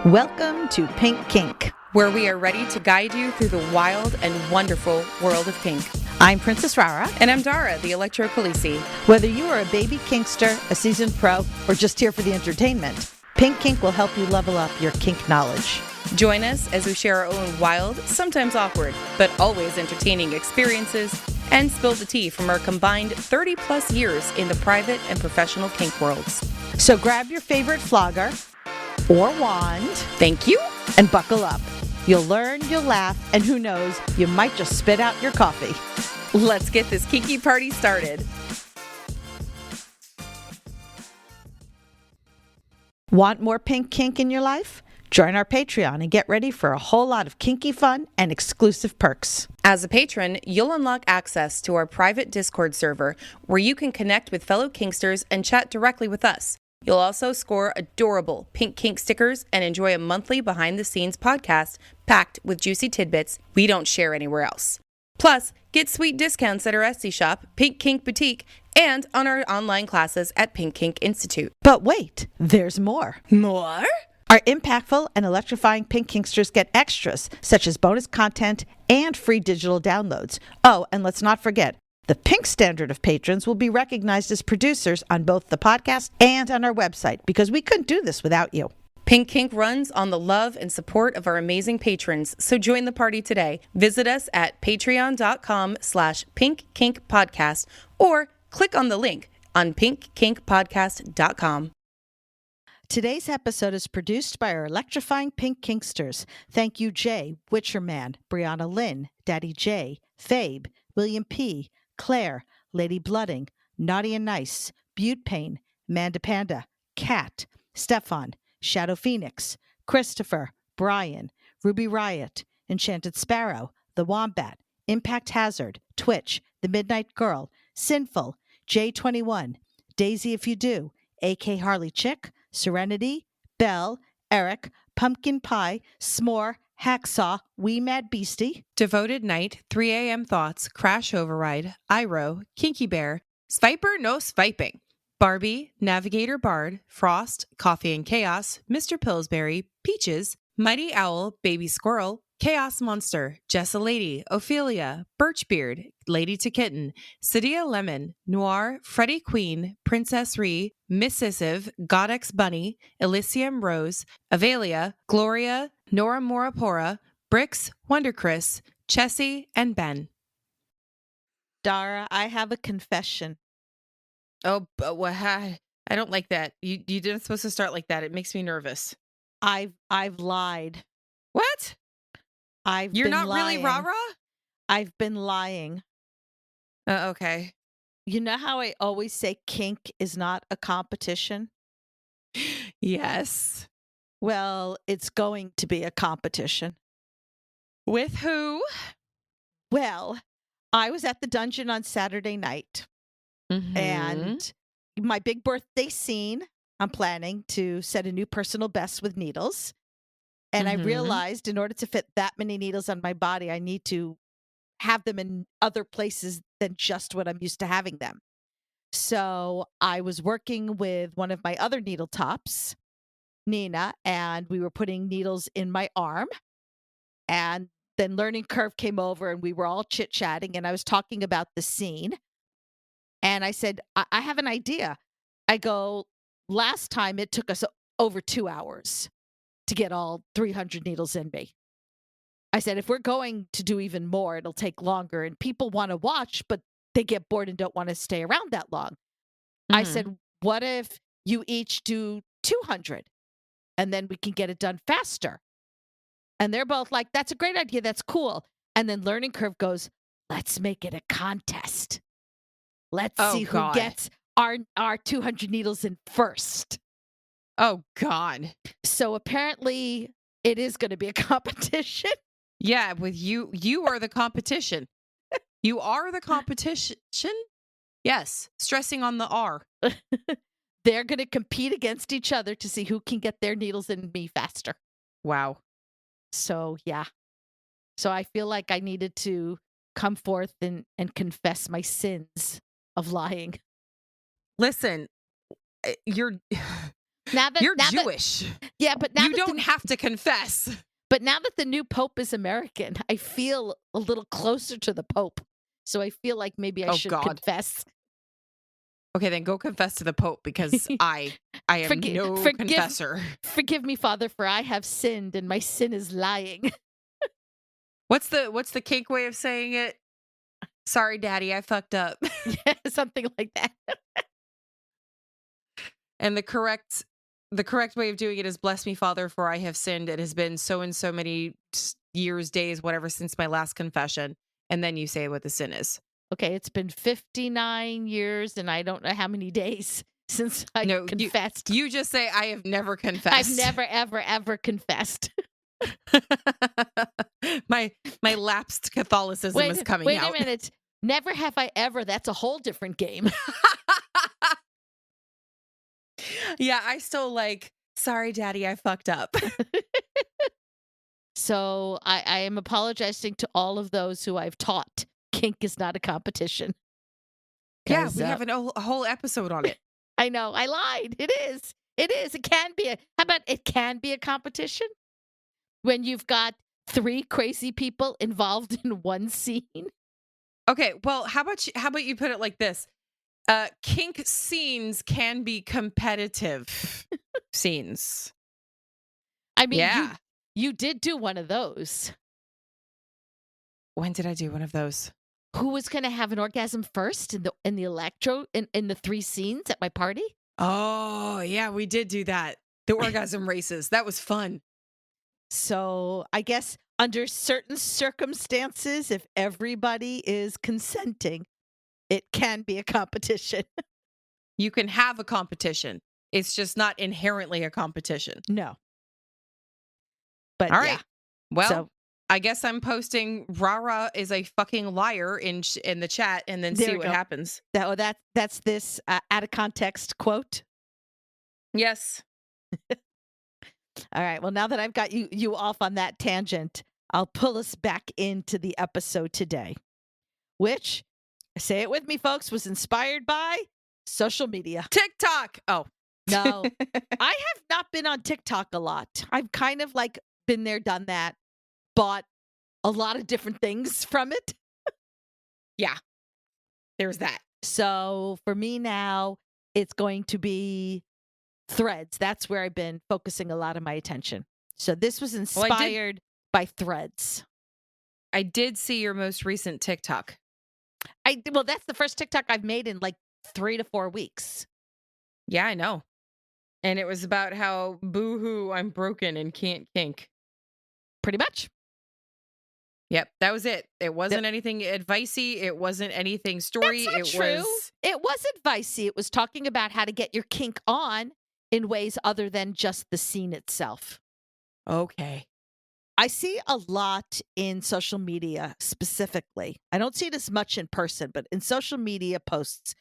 Welcome to Pink Kink, where we are ready to guide you through the wild and wonderful world of kink. I'm Princess Rara. And I'm Dara, the Electro Khaleesi. Whether you are a baby kinkster, a seasoned pro, or just here for the entertainment, Pink Kink will help you level up your kink knowledge. Join us as we share our own wild, sometimes awkward, but always entertaining experiences and spill the tea from our combined 30 plus years in the private and professional kink worlds. So grab your favorite flogger or wand. Thank you. And buckle up. You'll learn, you'll laugh, and who knows, you might just spit out your coffee. Let's get this kinky party started. Want more Pink Kink in your life? Join our Patreon and get ready for a whole lot of kinky fun and exclusive perks. As a patron, you'll unlock access to our private Discord server where you can connect with fellow kinksters and chat directly with us. You'll also score adorable pink kink stickers and enjoy a monthly behind-the-scenes podcast packed with juicy tidbits we don't share anywhere else. Plus, get sweet discounts at our Etsy shop, Pink Kink Boutique, and on our online classes at Pink Kink Institute. But wait, there's more. More? Our impactful and electrifying Pink Kinksters get extras, such as bonus content and free digital downloads. Oh, and let's not forget, the Pink Standard of patrons will be recognized as producers on both the podcast and on our website, because we couldn't do this without you. Pink Kink runs on the love and support of our amazing patrons, so join the party today. Visit us at patreon.com/pinkkinkpodcast or click on the link on pinkkinkpodcast.com. Today's episode is produced by our electrifying Pink Kinksters. Thank you, Jay, Witcherman, Brianna Lynn, Daddy J, Fabe, William P., Claire, Lady Blooding, Naughty and Nice, Butte Pain, Manda Panda, Kat, Stefan, Shadow Phoenix, Christopher, Brian, Ruby Riot, Enchanted Sparrow, The Wombat, Impact Hazard, Twitch, The Midnight Girl, Sinful, J21, Daisy If You Do, AK Harley Chick, Serenity, Belle, Eric, Pumpkin Pie, S'more, Hacksaw, Wee Mad Beastie, Devoted Night, 3 a.m. Thoughts, Crash Override, Iro, Kinky Bear, Sviper No Sviping, Barbie, Navigator Bard, Frost, Coffee and Chaos, Mr. Pillsbury, Peaches, Mighty Owl, Baby Squirrel, Chaos Monster, Jessa Lady, Ophelia, Birchbeard, Lady to Kitten, Cydia Lemon, Noir, Freddie Queen, Princess Ree, Mississive, Godex Bunny, Elysium Rose, Avelia, Gloria, Nora Morapora, Brix, Wonder Chris, Chessie, and Ben. Dara, I have a confession. Oh, but I don't like that. You didn't supposed to start like that. It makes me nervous. I've lied. What? You're not lying. Really rah-rah? I've been lying. Okay. You know how I always say kink is not a competition? Yes. Well, it's going to be a competition. With who? Well, I was at the dungeon on Saturday night. Mm-hmm. And my big birthday scene, I'm planning to set a new personal best with needles. And I realized in order to fit that many needles on my body, I need to have them in other places than just what I'm used to having them. So I was working with one of my other needle tops, Nina, and we were putting needles in my arm. And then Learning Curve came over and we were all chit-chatting and I was talking about the scene. And I said, I have an idea. I go, last time it took us over 2 hours to get all 300 needles in me. I said, if we're going to do even more, it'll take longer. And people want to watch, but they get bored and don't want to stay around that long. I said, what if you each do 200? And then we can get it done faster. And they're both like, that's a great idea. That's cool. And then Learning Curve goes, let's make it a contest. Let's see who gets our 200 needles in first. Oh, God. So apparently it is going to be a competition. Yeah, with you. You are the competition. You are the competition? Yes. Stressing on the R. They're going to compete against each other to see who can get their needles in me faster. Wow. So, yeah. So I feel like I needed to come forth and confess my sins of lying. Listen, you're You're Jewish. Yeah, but now you don't have to confess. But now that the new pope is American, I feel a little closer to the pope. So I feel like maybe I should confess. Okay, then go confess to the pope, because I am no confessor. Forgive me, Father, for I have sinned, and my sin is lying. What's the Kink way of saying it? Sorry, Daddy, I fucked up. Yeah, something like that. And the correct way of doing it is, bless me, Father, for I have sinned. It has been so and so many years, days, whatever, since my last confession. And then you say what the sin is. Okay, it's been 59 years and I don't know how many days since I confessed. You just say, I have never confessed. I've never, ever, ever confessed. my lapsed Catholicism is coming out. Wait a minute. Never have I ever. That's a whole different game. Yeah, I still sorry, Daddy, I fucked up. So I am apologizing to all of those who I've taught. Kink is not a competition. Yeah, we have a whole episode on it. I know. I lied. It is. It is. It can be. How about it can be a competition when you've got 3 crazy people involved in one scene? Okay, well, how about you put it like this? Kink scenes can be competitive scenes. I mean, yeah. You did do one of those. When did I do one of those? Who was going to have an orgasm first in the electro in the 3 scenes at my party? Oh, yeah, we did do that. The orgasm races. That was fun. So, I guess under certain circumstances, if everybody is consenting, it can be a competition. You can have a competition. It's just not inherently a competition. No. But all right. Yeah. Well, I guess I'm posting Rara is a fucking liar in the chat, and then see what happens. That's this out of context quote. Yes. All right. Well, now that I've got you off on that tangent, I'll pull us back into the episode today, which, say it with me, folks, was inspired by social media. TikTok. Oh. No, I have not been on TikTok a lot. I've kind of been there, done that, bought a lot of different things from it. Yeah. There's that. So for me now, it's going to be Threads. That's where I've been focusing a lot of my attention. So this was inspired by Threads. I did see your most recent TikTok. Well, that's the first TikTok I've made in 3 to 4 weeks. Yeah, I know. And it was about how boo-hoo, I'm broken and can't kink. Pretty much. Yep, that was it. It wasn't anything advicey. It wasn't anything story. That's not true. It was advicey. It was talking about how to get your kink on in ways other than just the scene itself. Okay. I see a lot in social media specifically. I don't see it as much in person, but in social media posts,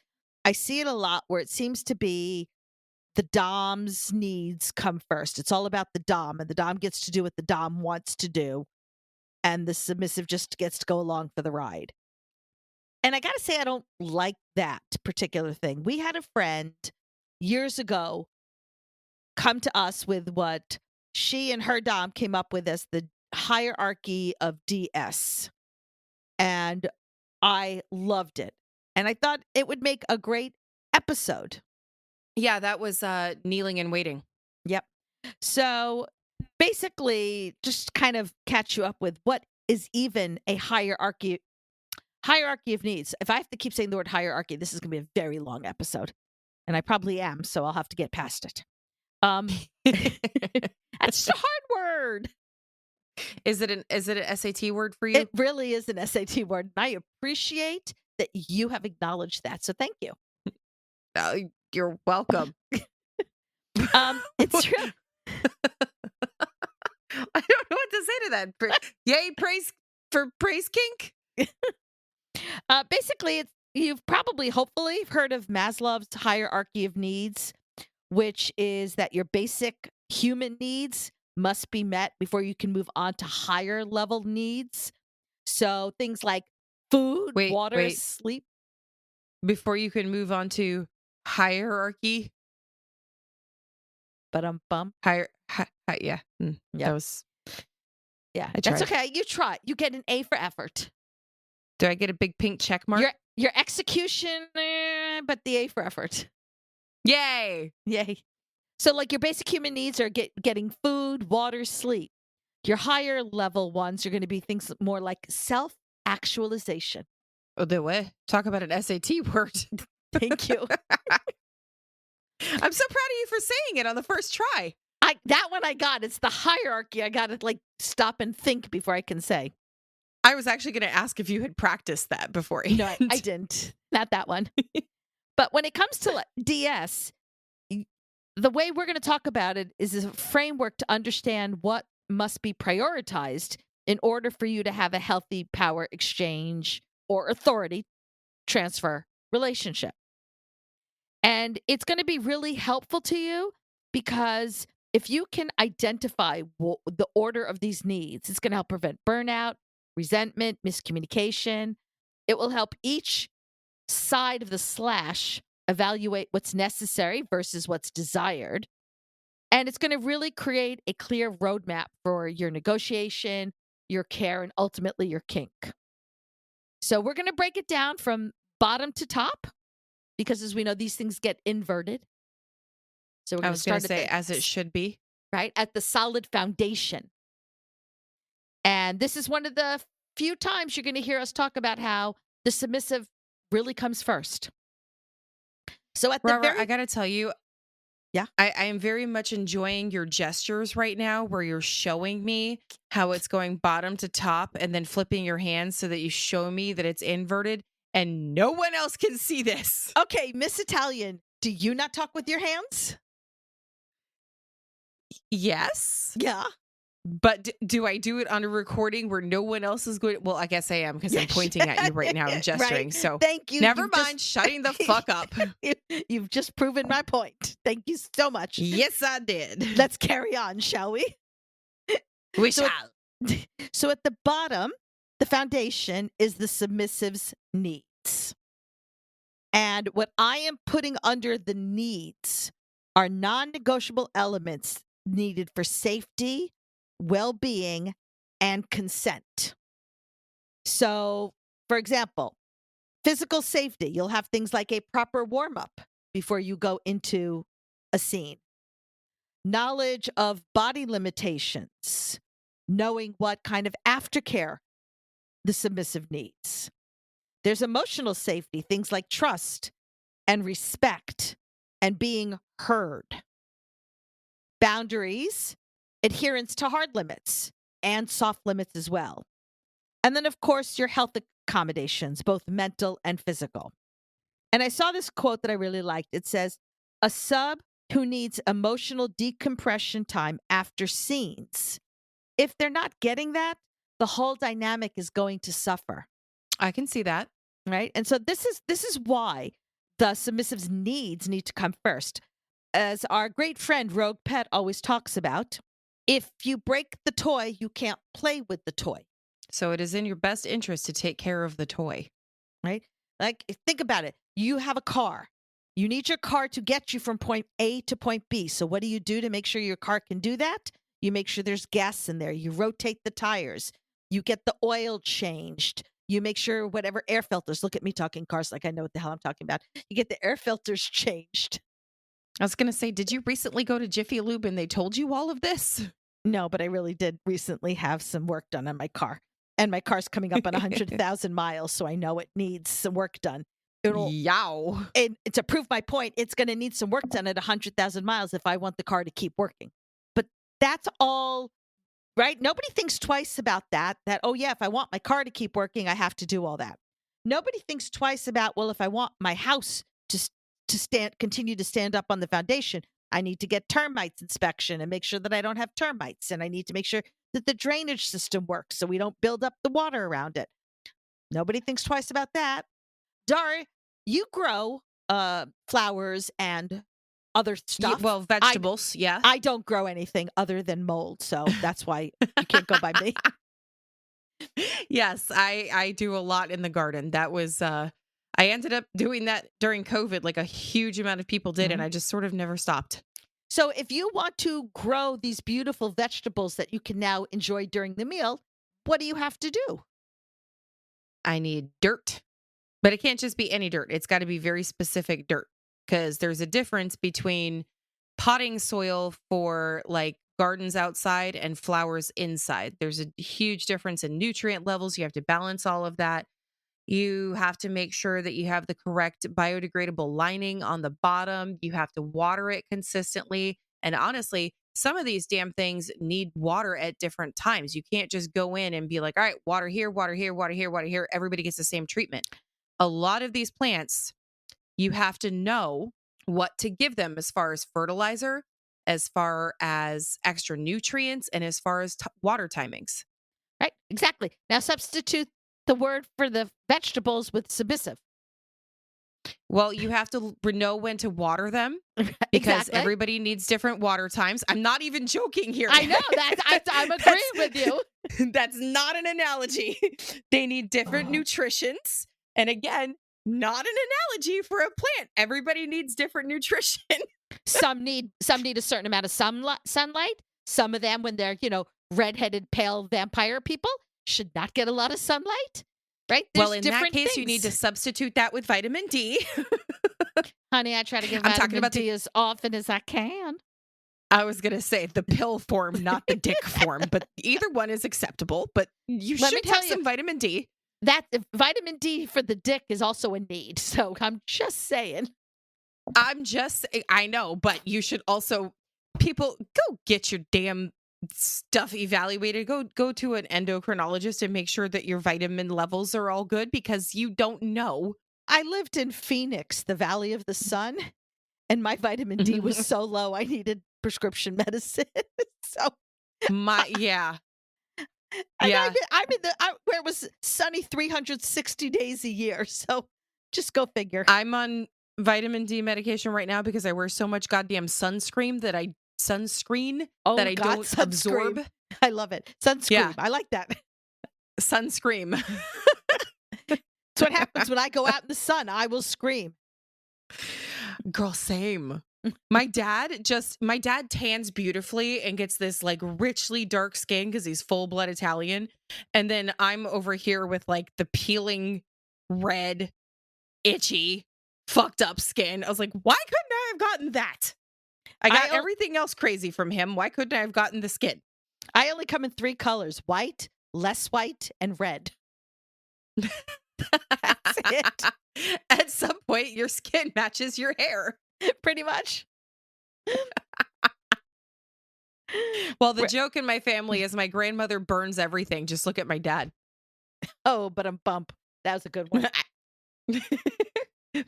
I see it a lot where it seems to be the dom's needs come first. It's all about the dom, and the dom gets to do what the dom wants to do, and the submissive just gets to go along for the ride. And I got to say, I don't like that particular thing. We had a friend years ago come to us with what she and her dom came up with as the hierarchy of DS. And I loved it. And I thought it would make a great episode. Yeah, that was kneeling and waiting. Yep. So basically, just kind of catch you up with what is even a hierarchy of needs. If I have to keep saying the word hierarchy, this is going to be a very long episode. And I probably am, so I'll have to get past it. That's a hard word. Is it an SAT word for you? It really is an SAT word. And I appreciate that you have acknowledged that. So thank you. You're welcome. It's true. I don't know what to say to that. Yay, praise kink. Basically, you've probably, hopefully, heard of Maslow's hierarchy of needs, which is that your basic human needs must be met before you can move on to higher level needs. So things like food, water, sleep. Before you can move on to hierarchy. But bum. Yeah. That Yep. was. Yeah. I That's tried. okay. You try. You get an A for effort. Do I get a big pink check mark? Your execution, but the A for effort. Yay! Yay. So, like, your basic human needs are getting food, water, sleep. Your higher level ones are going to be things more like self-actualization. Oh, the what? Talk about an SAT word. Thank you. I'm so proud of you for saying it on the first try. That one I got. It's the hierarchy. I got to like stop and think before I can say. I was actually going to ask if you had practiced that before. No, I didn't. Not that one. But when it comes to DS, the way we're going to talk about it is a framework to understand what must be prioritized in order for you to have a healthy power exchange or authority transfer relationship. And it's going to be really helpful to you because if you can identify the order of these needs, it's going to help prevent burnout, resentment, miscommunication. It will help each side of the slash evaluate what's necessary versus what's desired. And it's going to really create a clear roadmap for your negotiation, your care, and ultimately your kink. So we're going to break it down from bottom to top because, as we know, these things get inverted. So we're I going to was going start to say, as it should be. Right? At the solid foundation. And this is one of the few times you're going to hear us talk about how the submissive really comes first. So at the Robert, very... I got to tell you, yeah, I am very much enjoying your gestures right now where you're showing me how it's going bottom to top and then flipping your hands so that you show me that it's inverted and no one else can see this. Okay, Miss Italian, do you not talk with your hands? Yes. Yeah. But do I do it on a recording where no one else is going? Well, I guess I am because I'm pointing at you right now and gesturing. Right. So thank you. Never mind shutting the fuck up. You've just proven my point. Thank you so much. Yes, I did. Let's carry on, shall we? We so shall. So at the bottom, the foundation is the submissive's needs. And what I am putting under the needs are non-negotiable elements needed for safety, well-being, and consent. So, for example, physical safety, you'll have things like a proper warm-up before you go into a scene. Knowledge of body limitations, knowing what kind of aftercare the submissive needs. There's emotional safety, things like trust and respect and being heard. Boundaries, adherence to hard limits and soft limits as well. And then, of course, your health accommodations, both mental and physical. And I saw this quote that I really liked. It says, a sub who needs emotional decompression time after scenes, if they're not getting that, the whole dynamic is going to suffer. I can see that. Right? And so this is why the submissive's needs need to come first. As our great friend Rogue Pet always talks about, if you break the toy, you can't play with the toy. So it is in your best interest to take care of the toy. Right? Like, think about it. You have a car. You need your car to get you from point A to point B. So what do you do to make sure your car can do that? You make sure there's gas in there. You rotate the tires. You get the oil changed. You make sure whatever air filters, look at me talking cars like I know what the hell I'm talking about. You get the air filters changed. I was going to say, did you recently go to Jiffy Lube and they told you all of this? No, but I really did recently have some work done on my car. And my car's coming up on 100,000 miles, so I know it needs some work done. Yow. And to prove my point, it's going to need some work done at 100,000 miles if I want the car to keep working. But that's all, right? Nobody thinks twice about that, oh yeah, if I want my car to keep working, I have to do all that. Nobody thinks twice about, well, if I want my house to continue to stand up on the foundation, I need to get termites inspection and make sure that I don't have termites. And I need to make sure that the drainage system works so we don't build up the water around it. Nobody thinks twice about that. Dar, you grow flowers and other stuff. Yeah, well, vegetables, yeah. I don't grow anything other than mold, so that's why you can't go by me. Yes, I do a lot in the garden. That was, I ended up doing that during COVID, like a huge amount of people did, and I just sort of never stopped. So if you want to grow these beautiful vegetables that you can now enjoy during the meal, what do you have to do? I need dirt, but it can't just be any dirt. It's got to be very specific dirt because there's a difference between potting soil for like gardens outside and flowers inside. There's a huge difference in nutrient levels. You have to balance all of that. You have to make sure that you have the correct biodegradable lining on the bottom. You have to water it consistently. And honestly, some of these damn things need water at different times. You can't just go in and be like, all right, water here, water here, water here, water here. Everybody gets the same treatment. A lot of these plants, you have to know what to give them as far as fertilizer, as far as extra nutrients, and as far as water timings. Right? Exactly. Now substitute the word for the vegetables with submissive. Well, you have to know when to water them because Exactly. everybody needs different water times. I'm not even joking here. I know that I'm agreeing with you. That's not an analogy. They need different nutritions. And again, not an analogy for a plant. Everybody needs different nutrition. Some need a certain amount of sunlight. Some of them, when they're, redheaded, pale vampire people, should not get a lot of sunlight. Right? Well, in that case, you need to substitute that with vitamin D. Honey, I try to get I'm talking about D as often as I can. I was going to say the pill form, not the dick form, but either one is acceptable. But you should have some vitamin D. That vitamin D for the dick is also a need. So I'm just saying. I know, but you should also, people, go get your damn stuff evaluated. Go to an endocrinologist and make sure that your vitamin levels are all good because you don't know. I lived in Phoenix, the Valley of the Sun, and my vitamin D was so low I needed prescription medicine. Yeah. I'm in where it was sunny 360 days a year. So just go figure. I'm on vitamin D medication right now because I wear so much goddamn sunscreen that I don't absorb. I love it. Sunscreen. Yeah. I like that. Sunscreen. That's what happens when I go out in the sun. I will scream. Girl, same. My dad tans beautifully and gets this like richly dark skin because he's full blood Italian. And then I'm over here with like the peeling red, itchy, fucked up skin. I was like, why couldn't I have gotten that? I got everything else crazy from him. Why couldn't I have gotten the skin? I only come in 3 colors: white, less white, and red. That's it. At some point, your skin matches your hair. Pretty much. Well, the joke in my family is my grandmother burns everything. Just look at my dad. Oh, but I'm bump. That was a good one.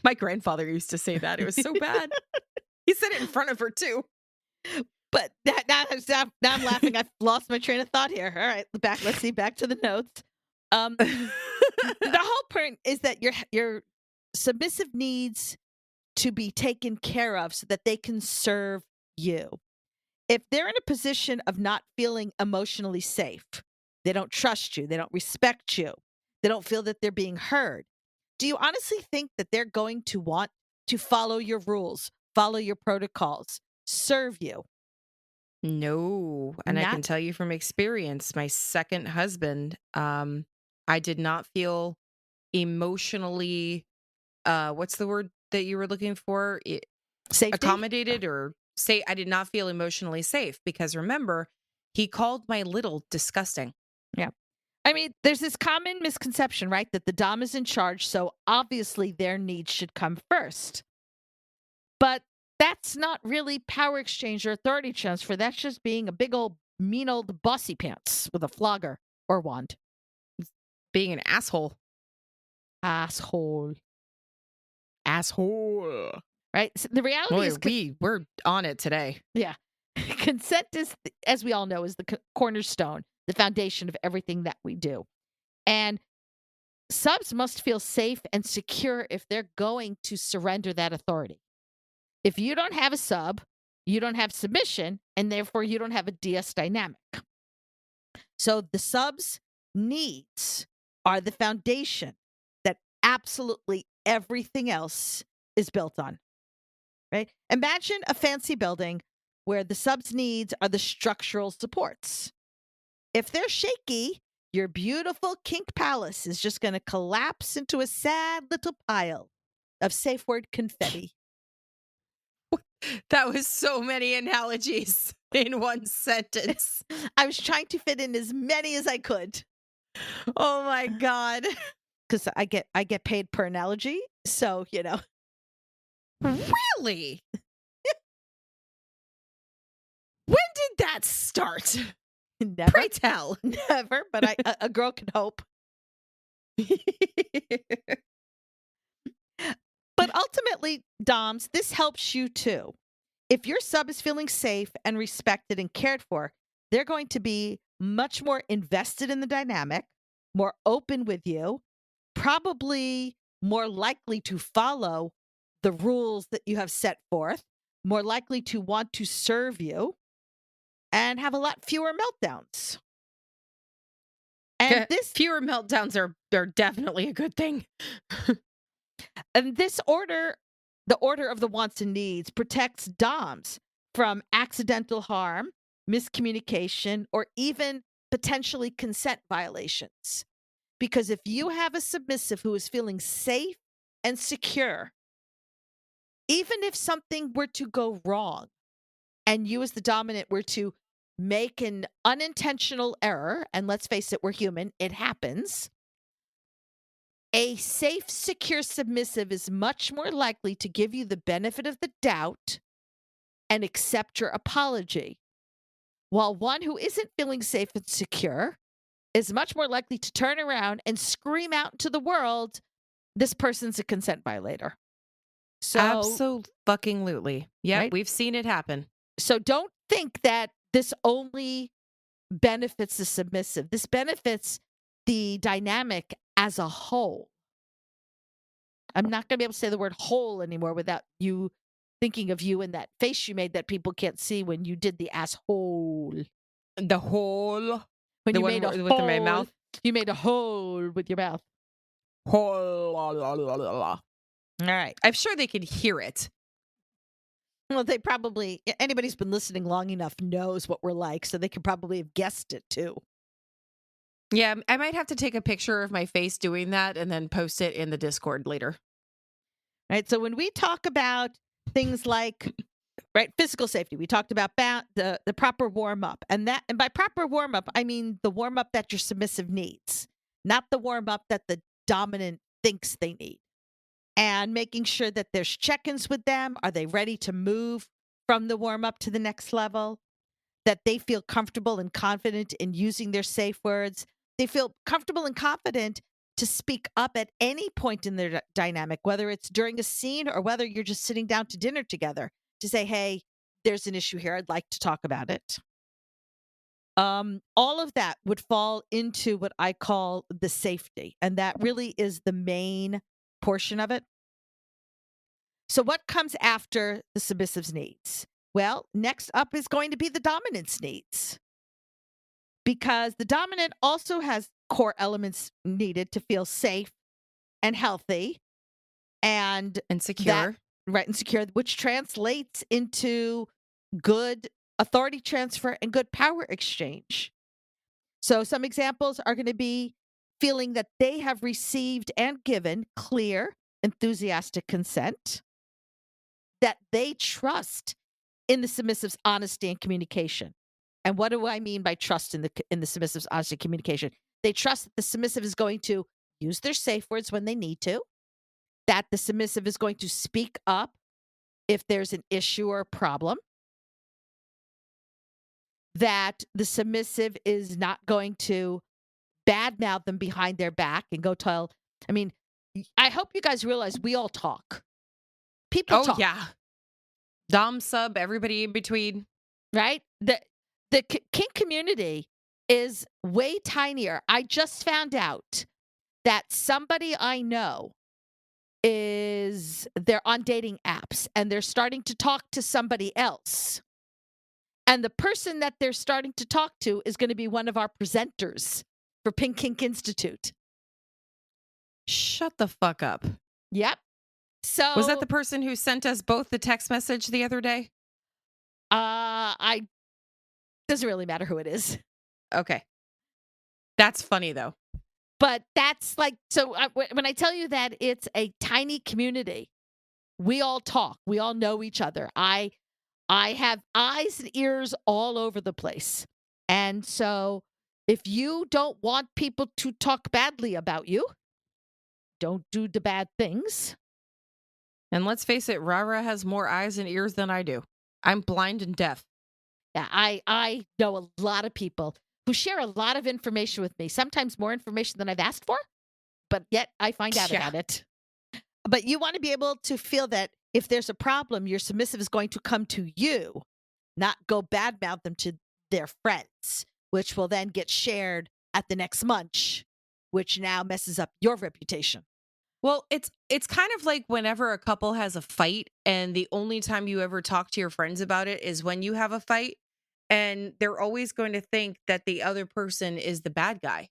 My grandfather used to say that. It was so bad. He said it in front of her too. But now I'm laughing. I've lost my train of thought here. All right, let's see. Back to the notes. The whole point is that your submissive needs to be taken care of so that they can serve you. If they're in a position of not feeling emotionally safe, they don't trust you, they don't respect you, they don't feel that they're being heard, do you honestly think that they're going to want to follow your rules, follow your protocols, serve you? No. And I can tell you from experience, my second husband, I did not feel emotionally, what's the word that you were looking for? Safety? Accommodated or say I did not feel emotionally safe because remember, he called my little disgusting. Yeah. I mean, there's this common misconception, right? That the Dom is in charge, so obviously their needs should come first. But that's not really power exchange or authority transfer. That's just being a big old, mean old bossy pants with a flogger or wand. Being an asshole. Asshole. Right? So the reality is... we're on it today. Yeah. Consent is, as we all know, is the cornerstone, the foundation of everything that we do. And subs must feel safe and secure if they're going to surrender that authority. If you don't have a sub, you don't have submission, and therefore you don't have a DS dynamic. So the subs' needs are the foundation that absolutely everything else is built on. Right? Imagine a fancy building where the sub's needs are the structural supports. If they're shaky, your beautiful kink palace is just going to collapse into a sad little pile of safe word confetti. That was so many analogies in one sentence. I was trying to fit in as many as I could. Oh my God. Because I get paid per analogy. So, Really? When did that start? Never. Pray tell. Never, but a girl can hope. But ultimately, Doms, this helps you too. If your sub is feeling safe and respected and cared for, they're going to be much more invested in the dynamic, more open with you, probably more likely to follow the rules that you have set forth, more likely to want to serve you, and have a lot fewer meltdowns. And this fewer meltdowns are definitely a good thing. And this order, the order of the wants and needs, protects DOMs from accidental harm, miscommunication, or even potentially consent violations. Because if you have a submissive who is feeling safe and secure, even if something were to go wrong and you as the dominant were to make an unintentional error, and let's face it, we're human, it happens. A safe, secure submissive is much more likely to give you the benefit of the doubt and accept your apology, while one who isn't feeling safe and secure is much more likely to turn around and scream out to the world, this person's a consent violator. So, absolutely. Yep, right? We've seen it happen. So don't think that this only benefits the submissive. This benefits the dynamic as a whole. I'm not going to be able to say the word whole anymore without you thinking of you and that face you made that people can't see when you did the asshole. The hole. When the you one made a with hole, my mouth. You made a hole with your mouth. Hole. All right. I'm sure they can hear it. Well, they probably, anybody who's been listening long enough knows what we're like, so they could probably have guessed it too. Yeah, I might have to take a picture of my face doing that and then post it in the Discord later. Right. So when we talk about things like physical safety, we talked about the proper warm up, and by proper warm up, I mean the warm up that your submissive needs, not the warm up that the dominant thinks they need, and making sure that there's check-ins with them. Are they ready to move from the warm up to the next level? That they feel comfortable and confident in using their safe words. They feel comfortable and confident to speak up at any point in their dynamic, whether it's during a scene or whether you're just sitting down to dinner together, to say, hey, there's an issue here. I'd like to talk about it. All of that would fall into what I call the safety. And that really is the main portion of it. So what comes after the submissive's needs? Well, next up is going to be the dominant's needs. Because the dominant also has core elements needed to feel safe and healthy and secure. And secure, which translates into good authority transfer and good power exchange. So some examples are going to be feeling that they have received and given clear, enthusiastic consent, that they trust in the submissive's honesty and communication. And what do I mean by trust in the submissive's honesty and communication? They trust that the submissive is going to use their safe words when they need to, that the submissive is going to speak up if there's an issue or a problem, that the submissive is not going to badmouth them behind their back and go tell. I mean, I hope you guys realize we all talk. People talk. Oh, yeah. Dom, sub, everybody in between. Right? The kink community is way tinier. I just found out that somebody I know they're on dating apps and they're starting to talk to somebody else. And the person that they're starting to talk to is going to be one of our presenters for Pink Kink Institute. Shut the fuck up. Yep. So was that the person who sent us both the text message the other day? I doesn't really matter who it is. Okay. That's funny though. But that's like so when I tell you that it's a tiny community, we all talk, we all know each other. I have eyes and ears all over the place. And so if you don't want people to talk badly about you, don't do the bad things. And let's face it, Rara has more eyes and ears than I do. I'm blind and deaf. Yeah, I know a lot of people who share a lot of information with me, sometimes more information than I've asked for, but yet I find out Yeah. about it. But you want to be able to feel that if there's a problem, your submissive is going to come to you, not go badmouth them to their friends, which will then get shared at the next munch, which now messes up your reputation. Well, it's kind of like whenever a couple has a fight and the only time you ever talk to your friends about it is when you have a fight, and they're always going to think that the other person is the bad guy.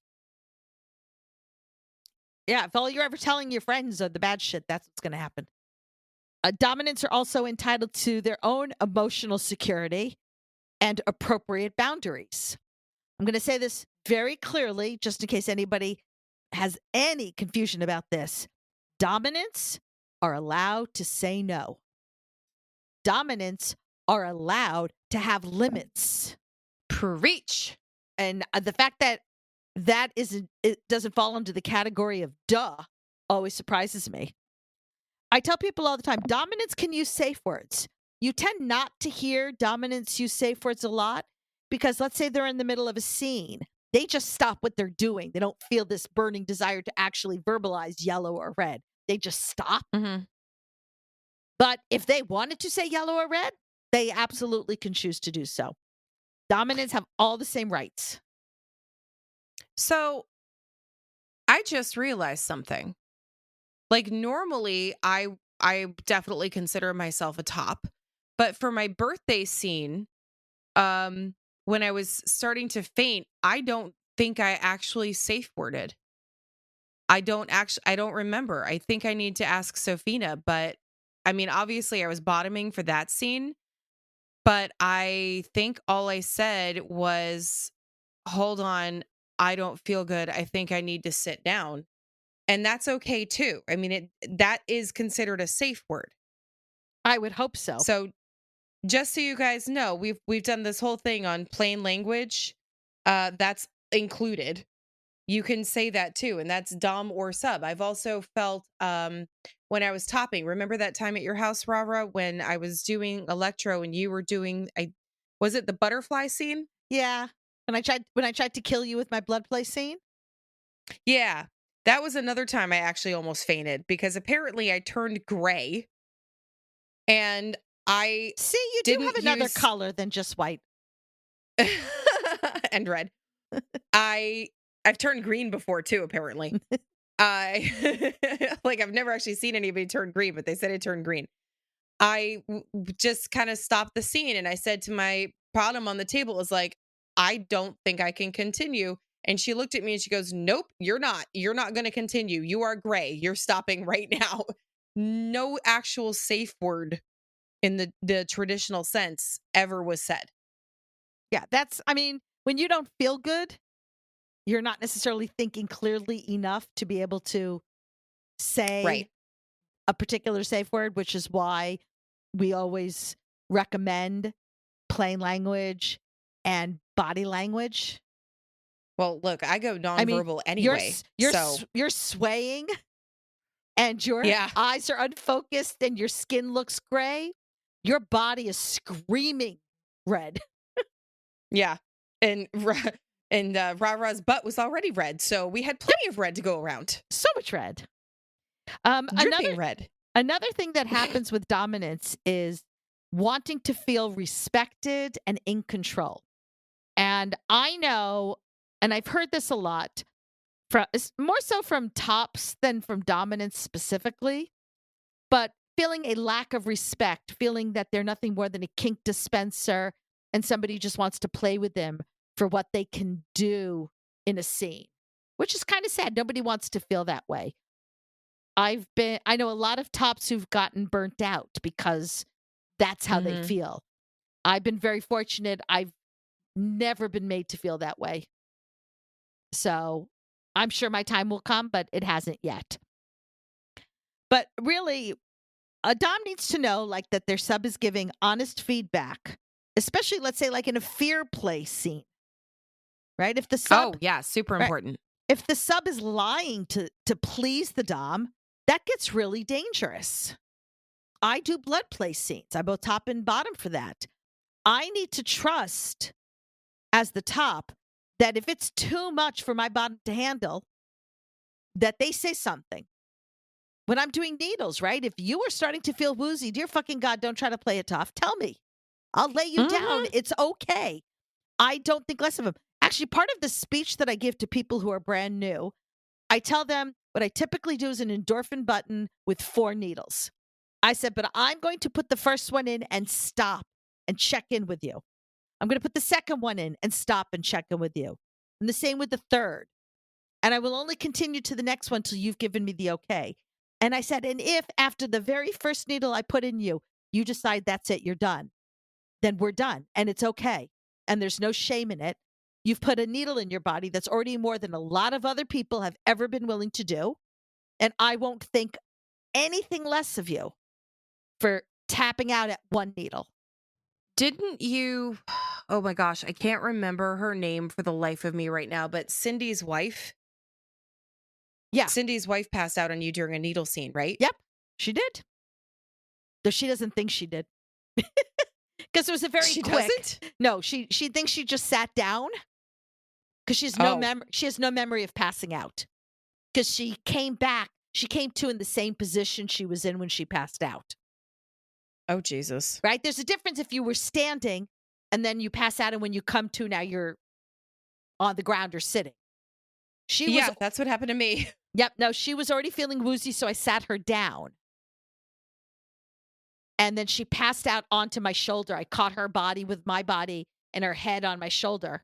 Yeah, if all you're ever telling your friends are the bad shit, that's what's going to happen. Dominants are also entitled to their own emotional security and appropriate boundaries. I'm going to say this very clearly, just in case anybody has any confusion about this. Dominants are allowed to say no. Dominants are allowed to have limits. Preach. And the fact that it doesn't fall into the category of duh always surprises me. I tell people all the time, dominants can use safe words. You tend not to hear dominants use safe words a lot because let's say they're in the middle of a scene. They just stop what they're doing. They don't feel this burning desire to actually verbalize yellow or red. They just stop. Mm-hmm. But if they wanted to say yellow or red, they absolutely can choose to do so. Dominants have all the same rights. So I just realized something. Like normally I definitely consider myself a top, but for my birthday scene, when I was starting to faint, I don't think I actually safe worded. I don't remember. I think I need to ask Sophina, but I mean, obviously I was bottoming for that scene, but I think all I said was, "Hold on, I don't feel good. I think I need to sit down." And that's okay too. I mean, that is considered a safe word. I would hope so. So just so you guys know, we've done this whole thing on plain language. That's included. You can say that too, and that's dom or sub. I've also felt when I was topping. Remember that time at your house, Rara, when I was doing electro and you were doing was it the butterfly scene? Yeah. When I tried to kill you with my blood play scene. Yeah. That was another time I actually almost fainted because apparently I turned gray and I See, you do have didn't another use color than just white. and red. I've turned green before too, apparently. I like I've never actually seen anybody turn green, but they said it turned green. Just kind of stopped the scene and I said to my bottom on the table, was like, I don't think I can continue. And she looked at me and she goes, "Nope, you're not. You're not going to continue. You are gray. You're stopping right now." No actual safe word in the traditional sense ever was said. Yeah, I mean, when you don't feel good, you're not necessarily thinking clearly enough to be able to say Right. a particular safe word, which is why we always recommend plain language and body language. Well, look, I go I mean, nonverbal anyway. So, you're swaying and your yeah. eyes are unfocused and your skin looks gray. Your body is screaming red. Yeah. And Ra-Ra's butt was already red, so we had plenty of red to go around. So much red. Um, Dripping another red. Another thing that happens with dominance is wanting to feel respected and in control. And I know, and I've heard this a lot, more so from tops than from dominance specifically, but feeling a lack of respect, feeling that they're nothing more than a kink dispenser and somebody just wants to play with them for what they can do in a scene, which is kind of sad. Nobody wants to feel that way. I know a lot of tops who've gotten burnt out because that's how they Mhm. feel. I've been very fortunate. I've never been made to feel that way. So I'm sure my time will come, but it hasn't yet. But really, a Dom needs to know like that their sub is giving honest feedback, especially let's say like in a fear play scene, right? If the sub, Oh, yeah, super right, important. if the sub is lying to please the Dom, that gets really dangerous. I do blood play scenes. I both top and bottom for that. I need to trust as the top that if it's too much for my bottom to handle, that they say something. When I'm doing needles, right? If you are starting to feel woozy, dear fucking God, don't try to play it tough. Tell me. I'll lay you down. It's okay. I don't think less of them. Actually, part of the speech that I give to people who are brand new, I tell them what I typically do is an endorphin button with 4 needles. I said, but I'm going to put the first one in and stop and check in with you. I'm going to put the second one in and stop and check in with you. And the same with the third. And I will only continue to the next one till you've given me the okay. And I said, and if after the very first needle I put in you, you decide that's it, you're done, then we're done. And it's okay. And there's no shame in it. You've put a needle in your body that's already more than a lot of other people have ever been willing to do. And I won't think anything less of you for tapping out at one needle. Didn't you? Oh my gosh, I can't remember her name for the life of me right now, but Cindy's wife. Yeah. Cindy's wife passed out on you during a needle scene, right? Yep, she did. Though she doesn't think she did. Because it was a very She quick. doesn't? No, she thinks she just sat down because she has no memory of passing out. Because she came back, she came to in the same position she was in when she passed out. Oh, Jesus. Right? There's a difference if you were standing and then you pass out, and when you come to, now you're on the ground or sitting. That's what happened to me. Yep. No, she was already feeling woozy, so I sat her down. And then she passed out onto my shoulder. I caught her body with my body and her head on my shoulder.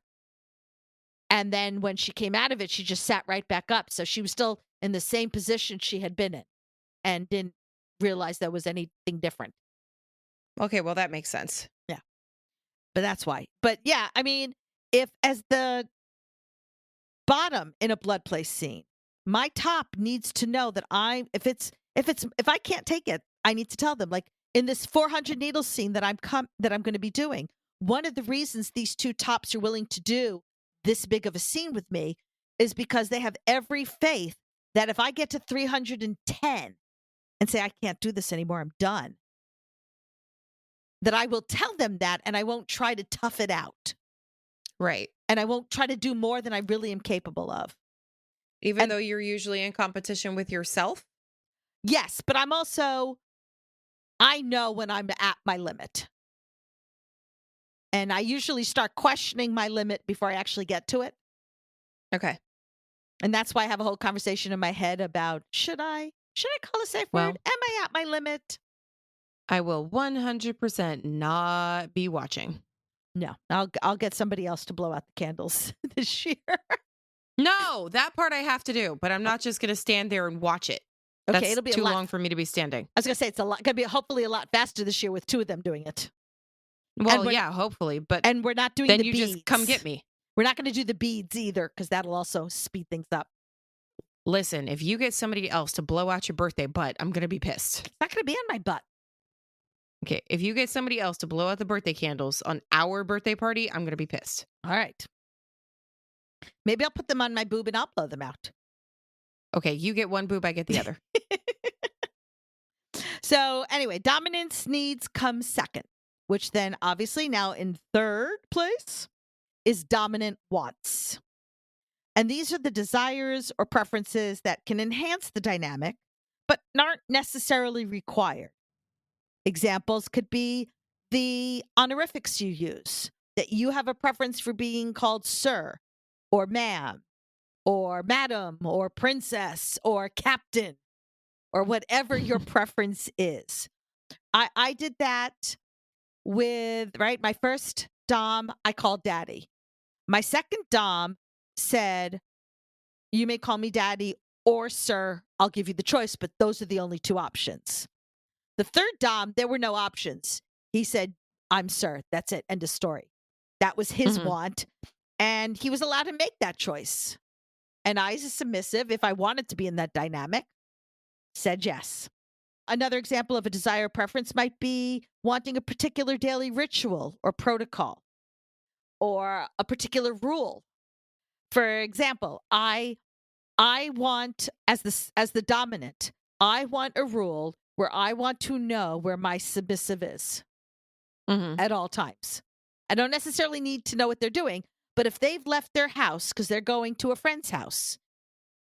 And then when she came out of it, she just sat right back up. So she was still in the same position she had been in and didn't realize there was anything different. Okay, well, that makes sense. Yeah. But that's why. But yeah, I mean, if as the bottom in a blood play scene, my top needs to know that if I can't take it, I need to tell them, like in this 400 needle scene that I'm going to be doing, one of the reasons these two tops are willing to do this big of a scene with me is because they have every faith that if I get to 310 and say I can't do this anymore, I'm done, that I will tell them that, and I won't try to tough it out. Right. And I won't try to do more than I really am capable of. Even though you're usually in competition with yourself? Yes, but I know when I'm at my limit. And I usually start questioning my limit before I actually get to it. Okay. And that's why I have a whole conversation in my head about, should I call a safe word? Am I at my limit? I will 100% not be watching. No, I'll get somebody else to blow out the candles this year. No, that part I have to do, but I'm not just going to stand there and watch it. Okay, That's it'll be too long for me to be standing. I was going to say it's going to be hopefully a lot faster this year with 2 of them doing it. Well, yeah, hopefully, but and we're not doing then the you beads. just come get me. We're not going to do the beads either because that'll also speed things up. Listen, if you get somebody else to blow out your birthday butt, I'm going to be pissed. It's not going to be on my butt. Okay, if you get somebody else to blow out the birthday candles on our birthday party, I'm going to be pissed. All right. Maybe I'll put them on my boob and I'll blow them out. Okay, you get one boob, I get the other. So anyway, dominance needs come second, which then obviously now in third place is dominant wants. And these are the desires or preferences that can enhance the dynamic, but aren't necessarily required. Examples could be the honorifics you use, that you have a preference for being called sir or ma'am or madam or princess or captain or whatever your preference is. I did that with, my first Dom, I called daddy. My second Dom said, you may call me daddy or sir. I'll give you the choice, but those are the only 2 options. The third Dom, there were no options. He said, I'm Sir. That's it. End of story. That was his Mhm. want. And he was allowed to make that choice. And I, as a submissive, if I wanted to be in that dynamic, said yes. Another example of a desire or preference might be wanting a particular daily ritual or protocol or a particular rule. For example, I want as the dominant, I want a rule where I want to know where my submissive is Mhm. at all times. I don't necessarily need to know what they're doing, but if they've left their house because they're going to a friend's house,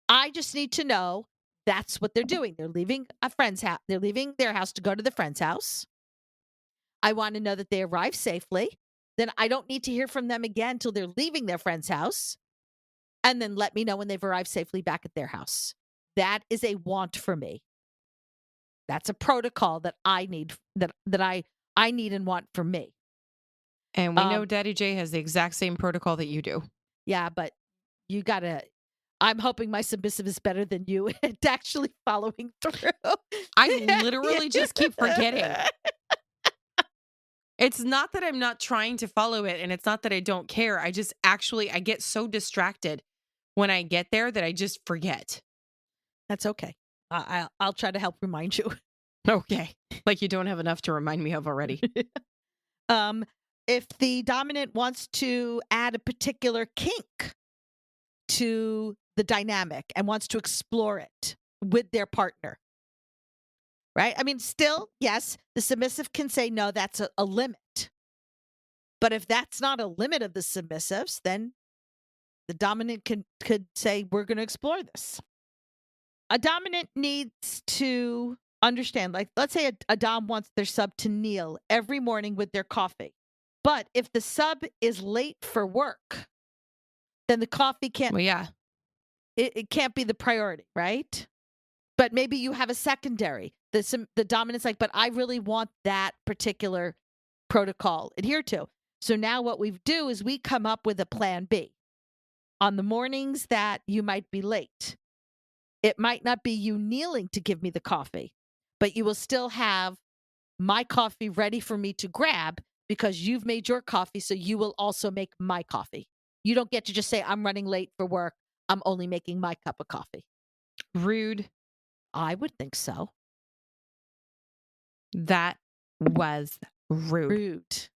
I just need to know that's what they're doing. They're leaving a friend's house. They're leaving their house to go to the friend's house. I want to know that they arrive safely. Then I don't need to hear from them again until they're leaving their friend's house. And then let me know when they've arrived safely back at their house. That is a want for me. That's a protocol that I need that I need and want for me. And we know Daddy J has the exact same protocol that you do. Yeah, but you gotta. I'm hoping my submissive is better than you at actually following through. I literally just keep forgetting. It's not that I'm not trying to follow it, and it's not that I don't care. I just I get so distracted when I get there that I just forget. That's okay. I'll try to help remind you. Okay. Like you don't have enough to remind me of already. um, if the dominant wants to add a particular kink to the dynamic and wants to explore it with their partner, right? I mean, still, yes, the submissive can say, no, that's a limit. But if that's not a limit of the submissives, then the dominant could say, we're going to explore this. A dominant needs to understand, like, let's say a dom wants their sub to kneel every morning with their coffee. But if the sub is late for work, then the coffee Well, yeah. it can't be the priority, right? But maybe you have a secondary. The dominant's like, but I really want that particular protocol adhered to. So now what we do is we come up with a plan B. On the mornings that you might be late, it might not be you kneeling to give me the coffee, but you will still have my coffee ready for me to grab because you've made your coffee, so you will also make my coffee. You don't get to just say, I'm running late for work. I'm only making my cup of coffee. Rude. I would think so. That was rude. Rude.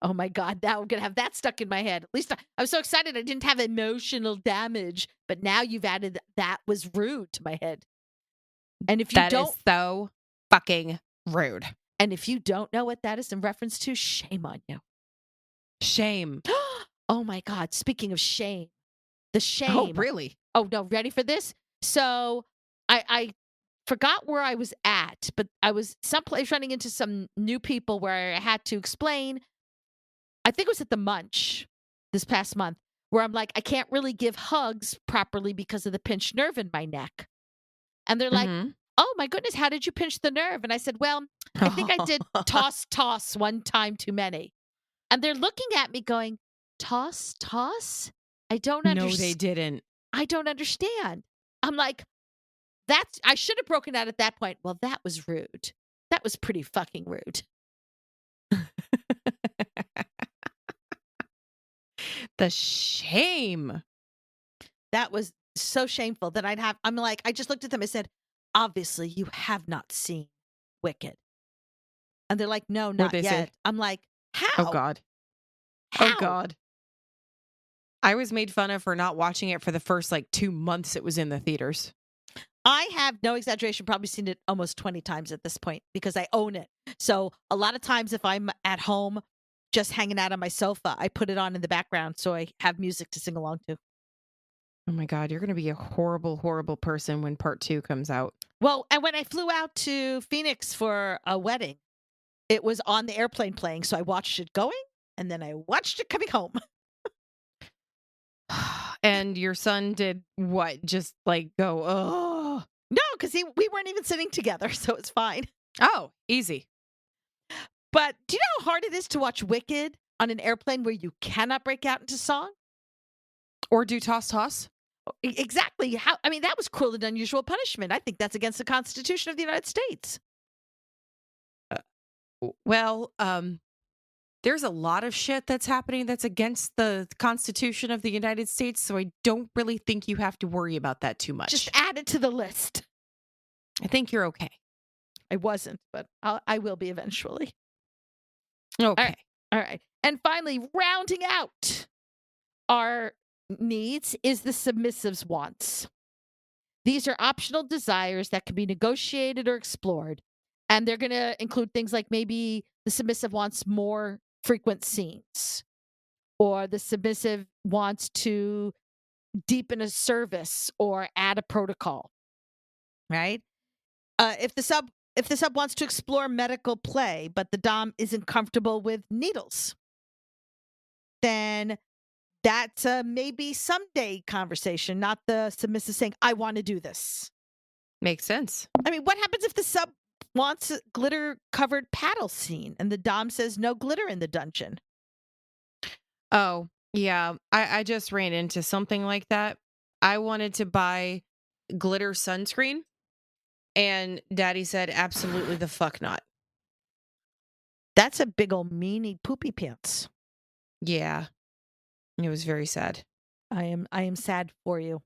Oh my God, now I'm going to have that stuck in my head. At least I was so excited I didn't have emotional damage, but now you've added that was rude to my head. And if you That is so fucking rude. And if you don't know what that is in reference to, shame on you. Shame. Oh my God, speaking of shame, the shame. Oh, really? Oh no, ready for this? So I forgot where I was at, but I was someplace running into some new people where I had to explain. I think it was at the Munch this past month, where I'm like, I can't really give hugs properly because of the pinched nerve in my neck. And they're like, Mhm. oh my goodness, how did you pinch the nerve? And I said, well, I think I did toss one time too many. And they're looking at me going, toss? I don't No, understand. they didn't. I don't understand. I'm like, I should have broken out at that point. Well, that was rude. That was pretty fucking rude. The shame. That was so shameful that I'm like, I just looked at them. I said, obviously you have not seen Wicked. And they're like, no, not they yet. say? I'm like, how? Oh, God. How? Oh, God. I was made fun of for not watching it for the first 2 months it was in the theaters. I have, no exaggeration, probably seen it almost 20 times at this point because I own it. So a lot of times if I'm at home just hanging out on my sofa, I put it on in the background so I have music to sing along to. Oh my God, you're going to be a horrible, horrible person when part 2 comes out. Well, and when I flew out to Phoenix for a wedding, it was on the airplane playing. So I watched it going and then I watched it coming home. And your son did what? Just go, oh. No, because we weren't even sitting together, so it's fine. Oh, easy. But do you know how hard it is to watch Wicked on an airplane where you cannot break out into song? Or do toss? Exactly. That was cruel and unusual punishment. I think that's against the Constitution of the United States. Well, There's a lot of shit that's happening that's against the Constitution of the United States, so I don't really think you have to worry about that too much. Just add it to the list. I think you're okay. I wasn't, but I will be eventually. Okay. All right. And finally, rounding out our needs is the submissive's wants. These are optional desires that can be negotiated or explored. And they're going to include things like maybe the submissive wants more frequent scenes, or the submissive wants to deepen a service or add a protocol, right? If the sub wants to explore medical play, but the dom isn't comfortable with needles, then that's a maybe someday conversation, not the submissive saying, I want to do this. Makes sense. I mean, what happens if the sub wants a glitter-covered paddle scene and the dom says no glitter in the dungeon? Oh, yeah. I just ran into something like that. I wanted to buy glitter sunscreen, and Daddy said, absolutely the fuck not. That's a big old meanie poopy pants. Yeah. It was very sad. I am sad for you.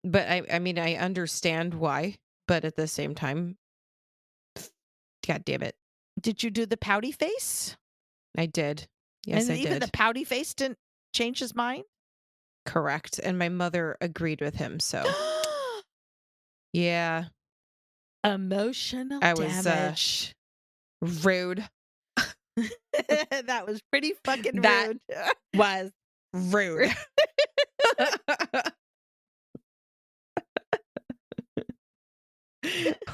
But I mean, I understand why, but at the same time, God damn it. Did you do the pouty face? I did. Yes, and I even did. the pouty face didn't change his mind? Correct. And my mother agreed with him, so yeah. Emotional I was damage. rude. That was pretty fucking That rude. was rude.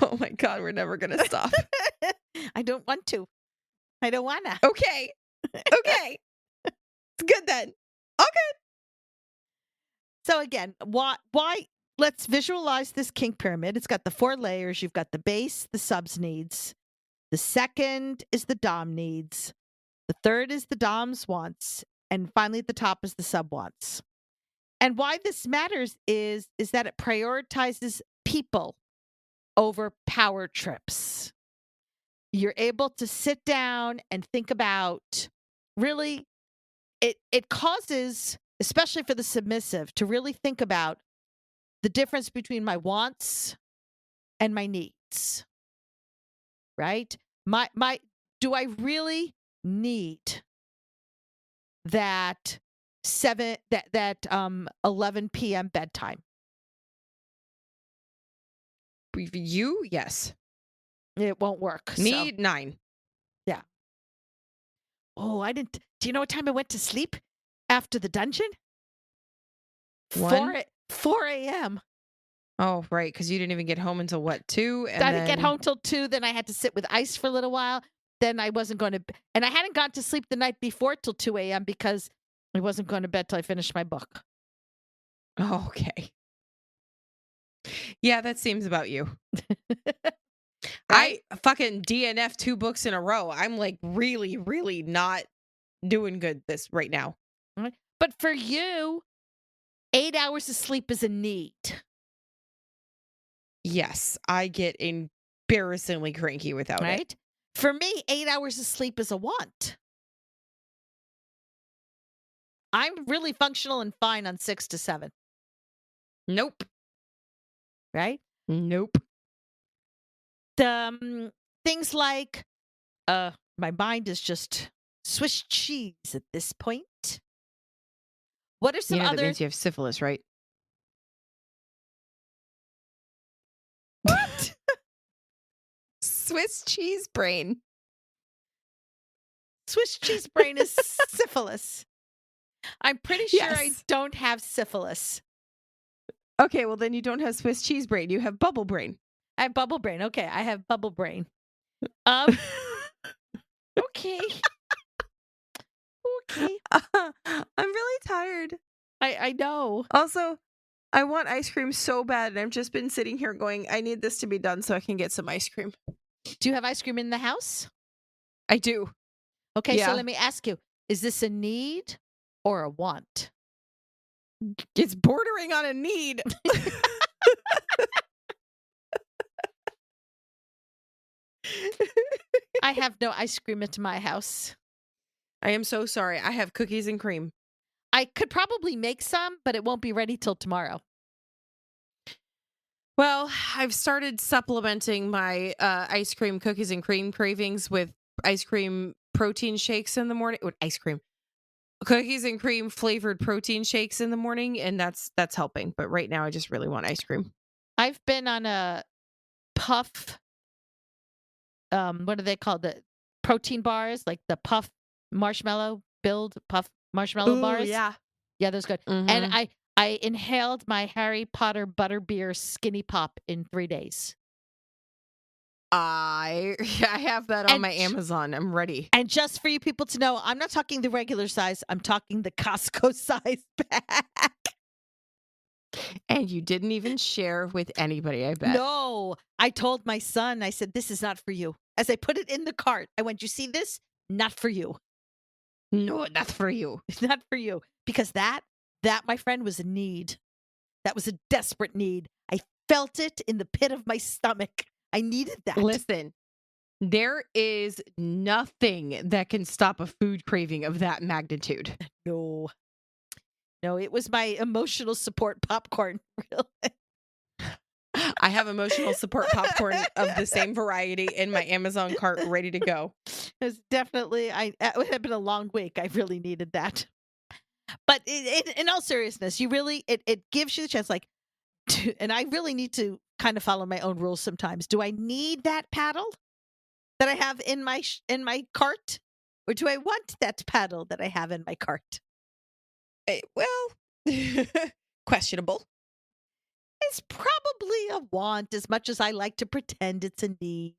Oh my God, we're never gonna stop. I don't want to. I don't wanna. Okay. Okay. It's good then. Okay. So again, why let's visualize this kink pyramid. It's got the 4 layers. You've got the base, the subs needs. The second is the dom needs. The third is the dom's wants. And finally at the top is the sub wants. And why this matters is that it prioritizes people over power trips. You're able to sit down and think about, really, it causes, especially for the submissive, to really think about the difference between my wants and my needs. Right? My do I really need that 11 p.m. bedtime? You, yes. It won't work. Me, so. 9. Yeah. Oh, I didn't. Do you know what time I went to sleep after the dungeon? 1? 4 a.m. Oh, right, because you didn't even get home until what, 2? And I didn't get home till 2. Then I had to sit with ice for a little while. Then I wasn't going to, and I hadn't gone to sleep the night before till 2 a.m. because I wasn't going to bed till I finished my book. Oh, okay. Yeah, that seems about you. Right? I fucking DNF 2 books in a row. I'm like really, really not doing good this right now. But for you, 8 hours of sleep is a need. Yes, I get embarrassingly cranky without it. Right? For me, 8 hours of sleep is a want. I'm really functional and fine on 6 to 7. Nope. Right? Nope. Things like my mind is just Swiss cheese at this point. What are some That other means you have syphilis, right? What? Swiss cheese brain. Swiss cheese brain is syphilis. I'm pretty sure I Yes. don't have syphilis. Okay, well then you don't have Swiss cheese brain. You have bubble brain. I have bubble brain. Okay, I have bubble brain. Okay. Okay. I'm really tired. I know. Also, I want ice cream so bad, and I've just been sitting here going, I need this to be done so I can get some ice cream. Do you have ice cream in the house? I do. Okay, Yeah. so let me ask you, is this a need or a want? It's bordering on a need. I have no ice cream at my house. I am so sorry. I have cookies and cream. I could probably make some, but it won't be ready till tomorrow. Well, I've started supplementing my ice cream, cookies, and cream cravings with ice cream protein shakes in the morning. With ice cream, cookies and cream flavored protein shakes in the morning, and that's helping. But right now, I just really want ice cream. I've been on a puff. What are they called? The protein bars, like the puff marshmallow build puff marshmallow Ooh, bars. yeah. Yeah, those good. And I inhaled my Harry Potter butterbeer skinny pop in 3 days. I have that on my Amazon. I'm ready. And just for you people to know, I'm not talking the regular size. I'm talking the Costco size pack. And you didn't even share with anybody, I bet. No, I told my son, I said, this is not for you. As I put it in the cart, I went, you see this? Not for you. No, not for you. Not for you. Because that, my friend, was a need. That was a desperate need. I felt it in the pit of my stomach. I needed that. Listen, there is nothing that can stop a food craving of that magnitude. No, it was my emotional support popcorn. Really. I have emotional support popcorn of the same variety in my Amazon cart ready to go. It's definitely, it would have been a long week. I really needed that. But in all seriousness, you really, it gives you the chance, like, and I really need to kind of follow my own rules sometimes. Do I need that paddle that I have in my cart? Or do I want that paddle that I have in my cart? Well, questionable. It's probably a want as much as I like to pretend it's a need.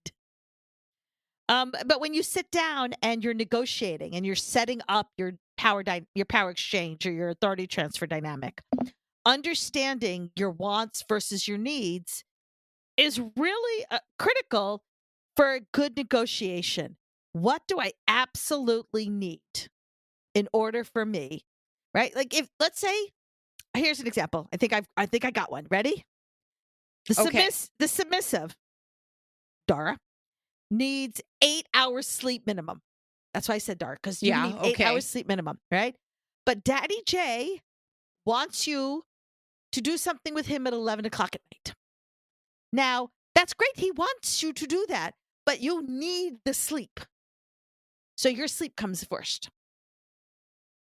But when you sit down and you're negotiating and you're setting up your power exchange or your authority transfer dynamic, understanding your wants versus your needs is really critical for a good negotiation. What do I absolutely need in order for me, right? Like, if, let's say, here's an example. I think I got one. Ready? The submissive Dara needs 8 hours sleep minimum. That's why I said Dara, because you need 8 hours sleep minimum, right? But Daddy J wants you to do something with him at 11 o'clock at night. Now, that's great. He wants you to do that, but you need the sleep. So your sleep comes first.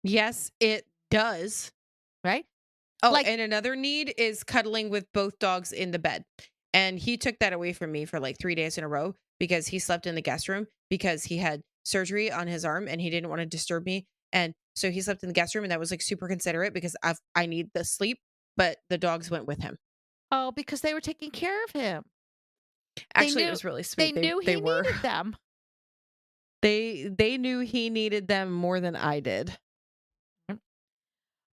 Yes, it does. Right? Oh, and another need is cuddling with both dogs in the bed. And he took that away from me for like 3 days in a row because he slept in the guest room because he had surgery on his arm and he didn't want to disturb me. And so he slept in the guest room, and that was like super considerate because I need the sleep, but the dogs went with him. Oh, because they were taking care of him. Actually, it was really sweet. They knew he needed them. They knew he needed them more than I did.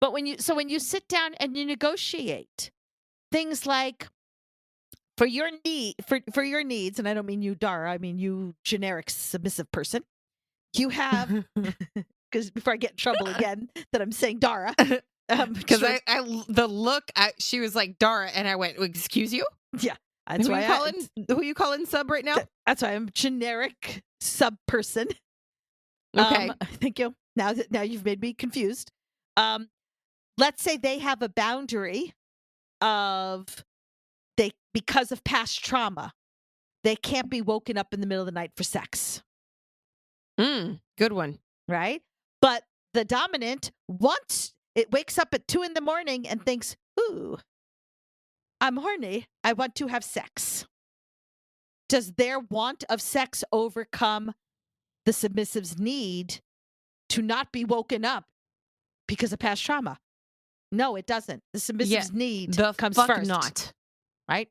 But when you sit down and you negotiate things like for your needs, and I don't mean you, Dara, I mean you, generic submissive person, you have, because before I get in trouble again that I'm saying Dara, because the look she was like Dara, and I went, excuse you? Yeah, that's why who you calling sub right now? That's why I'm generic sub person. Okay, thank you. Now you've made me confused. Let's say they have a boundary of because of past trauma, they can't be woken up in the middle of the night for sex. Good one. Right? But the dominant, once it wakes up at 2 a.m. and thinks, ooh, I'm horny, I want to have sex. Does their want of sex overcome the submissive's need to not be woken up because of past trauma? No, it doesn't. The submissive's need comes first. Not. Right?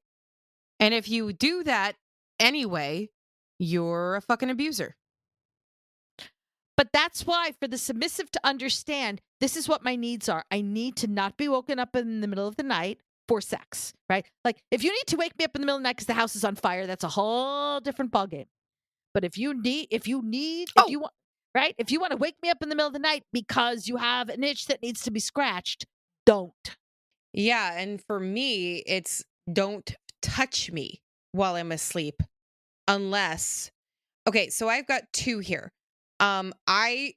And if you do that anyway, you're a fucking abuser. But that's why for the submissive to understand, this is what my needs are. I need to not be woken up in the middle of the night for sex, right? Like, if you need to wake me up in the middle of the night because the house is on fire, that's a whole different ballgame. But if you want, right? If you want to wake me up in the middle of the night because you have an itch that needs to be scratched, don't. Yeah, and for me, it's don't touch me while I'm asleep unless, okay, so I've got two here. I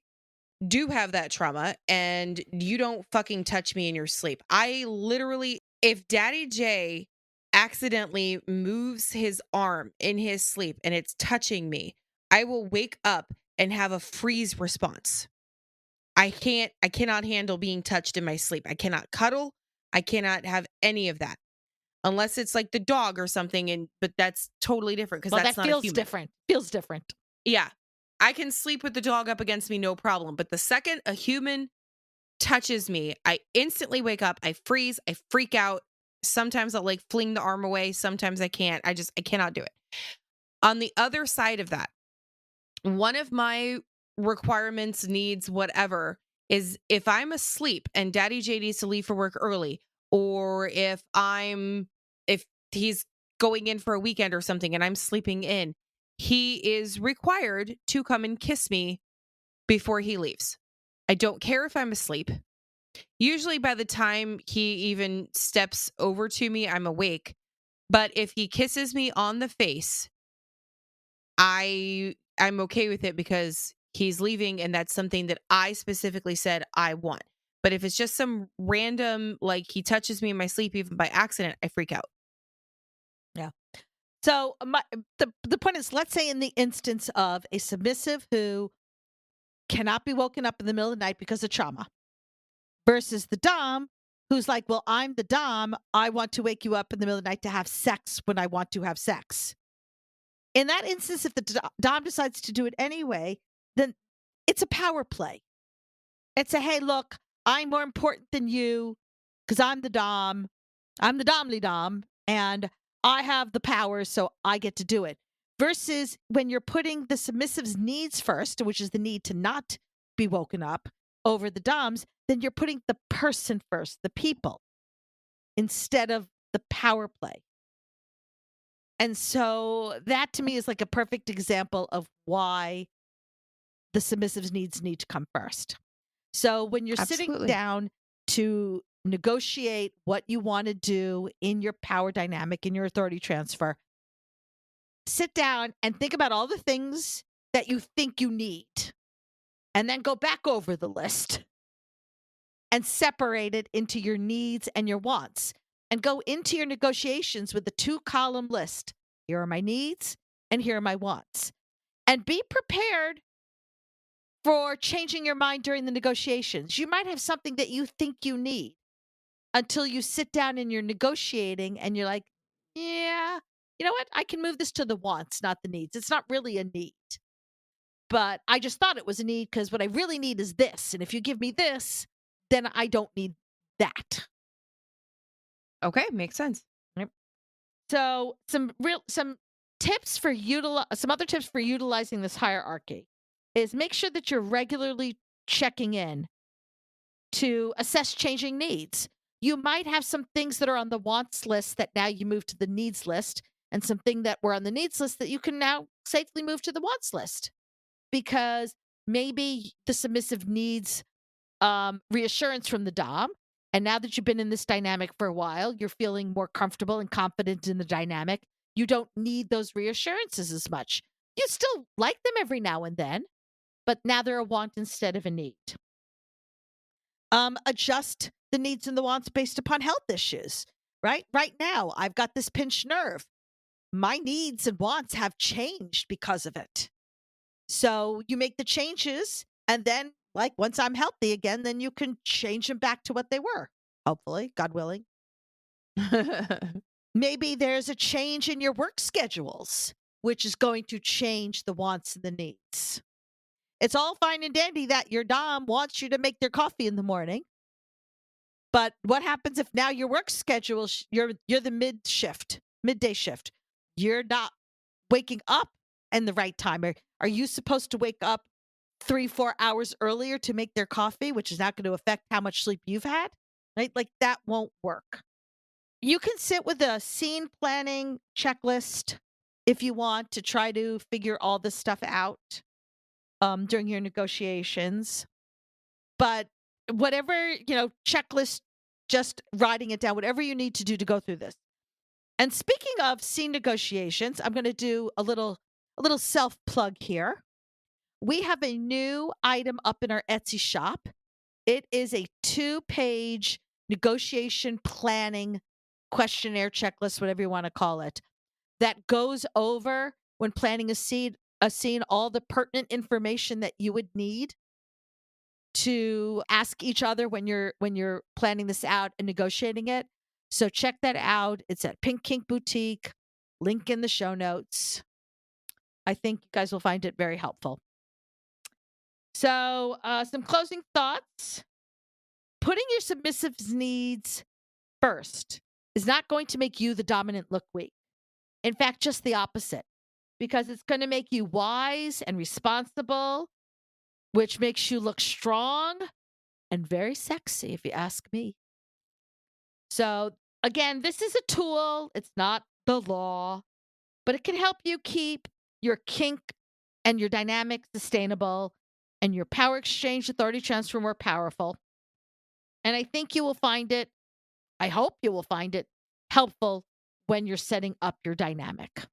do have that trauma and you don't fucking touch me in your sleep. I literally, if Daddy J accidentally moves his arm in his sleep and it's touching me, I will wake up and have a freeze response. I cannot handle being touched in my sleep. I cannot cuddle. I cannot have any of that. Unless it's like the dog or something, but that's totally different because Well, that's that not a feels human. different. Feels different. Yeah. I can sleep with the dog up against me, no problem. But the second a human touches me, I instantly wake up. I freeze. I freak out. Sometimes I'll like fling the arm away. Sometimes I can't. I cannot do it. On the other side of that, one of my requirements, needs, whatever, is if I'm asleep and Daddy J needs to leave for work early, or if he's going in for a weekend or something and I'm sleeping in, he is required to come and kiss me before he leaves. I don't care if I'm asleep. Usually by the time he even steps over to me, I'm awake. But if he kisses me on the face, I'm okay with it because he's leaving and that's something that I specifically said I want. But if it's just some random, like he touches me in my sleep even by accident, I freak out. Yeah. So the point is, let's say in the instance of a submissive who cannot be woken up in the middle of the night because of trauma, versus the dom who's like, well, I'm the dom. I want to wake you up in the middle of the night to have sex when I want to have sex. In that instance, if the dom decides to do it anyway, then it's a power play. It's a, hey, look, I'm more important than you because I'm the dom. I'm the domly dom, and I have the power, so I get to do it. Versus when you're putting the submissive's needs first, which is the need to not be woken up, over the doms, then you're putting the person first, the people, instead of the power play. And so that to me is like a perfect example of why the submissive's needs need to come first. So when you're sitting Absolutely. down to negotiate what you want to do in your power dynamic, in your authority transfer, sit down and think about all the things that you think you need, and then go back over the list and separate it into your needs and your wants, and go into your negotiations with the 2-column list. Here are my needs and here are my wants. And be prepared for changing your mind during the negotiations. You might have something that you think you need until you sit down and you're negotiating and you're like, yeah, you know what? I can move this to the wants, not the needs. It's not really a need. But I just thought it was a need because what I really need is this. And if you give me this, then I don't need that. Okay, makes sense. Right? So some tips for some other tips for utilizing this hierarchy is make sure that you're regularly checking in to assess changing needs. You might have some things that are on the wants list that now you move to the needs list, and something that were on the needs list that you can now safely move to the wants list, because maybe the submissive needs reassurance from the dom. And now that you've been in this dynamic for a while, you're feeling more comfortable and confident in the dynamic. You don't need those reassurances as much. You still like them every now and then, but now they're a want instead of a need. Adjust the needs and the wants based upon health issues, right? Right now, I've got this pinched nerve. My needs and wants have changed because of it. So you make the changes, and then, like, once I'm healthy again, then you can change them back to what they were, hopefully, God willing. Maybe there's a change in your work schedules, which is going to change the wants and the needs. It's all fine and dandy that your dom wants you to make their coffee in the morning. But what happens if now your work schedule, you're the midday shift. You're not waking up in the right time. Are you supposed to wake up 3-4 hours earlier to make their coffee, which is not going to affect how much sleep you've had? Right? Like, that won't work. You can sit with a scene planning checklist if you want to try to figure all this stuff out during your negotiations. But whatever, checklist, just writing it down, whatever you need to do to go through this. And speaking of scene negotiations, I'm going to do a little self plug here. we have a new item up in our Etsy shop. It is a 2-page negotiation planning questionnaire checklist, whatever you want to call it, that goes over when planning a scene all the pertinent information that you would need to ask each other when you're planning this out and negotiating it. So check that out. It's at Pink Kink Boutique. Link in the show notes. I think you guys will find it very helpful. So some closing thoughts. Putting your submissive's needs first is not going to make you the dominant look weak. In fact, just the opposite, because it's going to make you wise and responsible, which makes you look strong and very sexy, if you ask me. So again, this is a tool. It's not the law, but it can help you keep your kink and your dynamic sustainable and your power exchange authority transfer more powerful. And I think you will find it, I hope you will find it helpful when you're setting up your dynamic.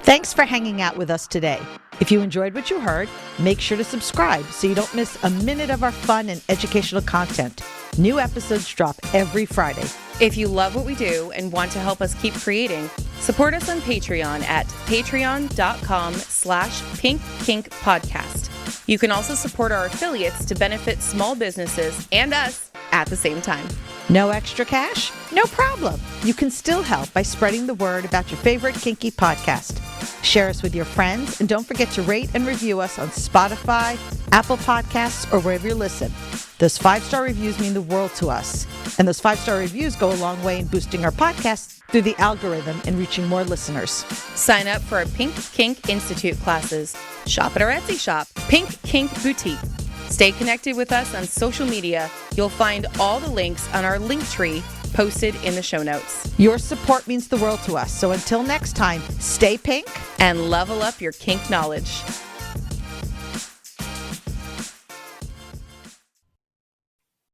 Thanks for hanging out with us today. If you enjoyed what you heard, make sure to subscribe so you don't miss a minute of our fun and educational content. New episodes drop every Friday. If you love what we do and want to help us keep creating, support us on Patreon at patreon.com/pinkkinkpodcast. You can also support our affiliates to benefit small businesses and us at the same time. No extra cash? No problem. You can still help by spreading the word about your favorite kinky podcast. Share us with your friends, and don't forget to rate and review us on Spotify, Apple Podcasts, or wherever you listen. Those 5-star reviews mean the world to us, and those 5-star reviews go a long way in boosting our podcast through the algorithm and reaching more listeners. Sign up for our Pink Kink Institute classes. Shop at our Etsy shop, Pink Kink Boutique. Stay connected with us on social media. You'll find all the links on our link tree posted in the show notes. Your support means the world to us. So until next time, stay pink and level up your kink knowledge.